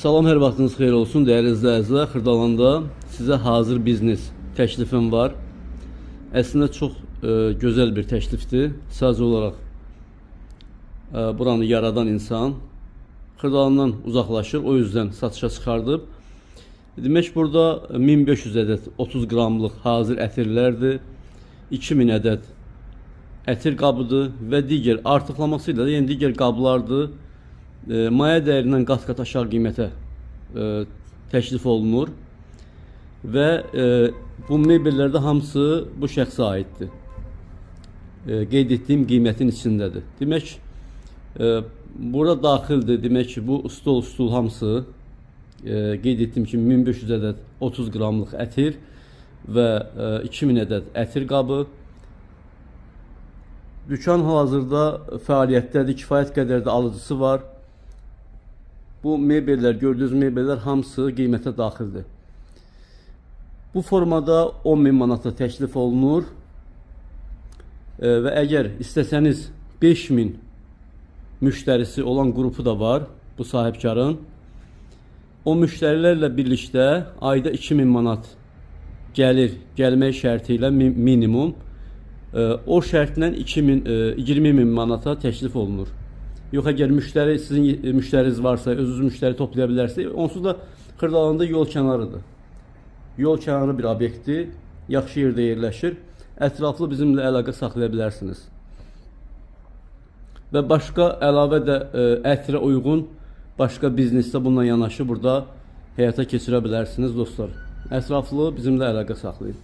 Salam, hər vaxtınız xeyir olsun dəyərli izləyicilər. Xırdalanda sizə hazır biznes təklifim var. Əslində çox gözəl bir təklifdir. Sadəcə olaraq buranı yaradan insan Xırdalandan uzaqlaşır, o yüzden satışa çıxardıb. Demək, burada 1500 ədəd 30 qramlıq hazır ətirlərdir, 2000 ədəd ətir qabıdır və digər artıqlaması ilə yəni digər qablardır. Maya dəyərindən qat-qat aşağı qiymətə təklif olunur və bu mebellərdə hamısı bu şəxsə aiddir. Qeyd etdiyim qiymətin içindədir. Demək, burada daxildir. Demək ki, bu stul hamısı qeyd etdiyim kimi 1500 ədəd 30 qramlıq ətir və 2000 ədəd ətir qabı. Dükan hal-hazırda fəaliyyətdədir, kifayət qədər də alıcısı var. Bu mebellər, gördüyünüz mebellər hamısı qiymətə daxildir. Bu formada 10.000 manata təklif olunur və əgər istəsəniz 5000 müştərisi olan qrupu da var bu sahibkarın. O müştərilərlə birlikdə ayda 2000 manat gəlmək şərti ilə minimum, o şərtlə 20.000 manata təklif olunur. Yox, əgər sizin müştəriniz varsa, özünüz müştəri toplaya bilərsiniz, onsuz da Xırdalanda yol kənarıdır. Yol kənarı bir obyektdir, yaxşı yerdə yerləşir. Ətraflı bizimlə əlaqə saxlaya bilərsiniz. Və başqa əlavə də ətrə uyğun başqa biznesdə bununla yanaşı burada həyata keçirə bilərsiniz dostlar. Ətraflı bizimlə əlaqə saxlayın.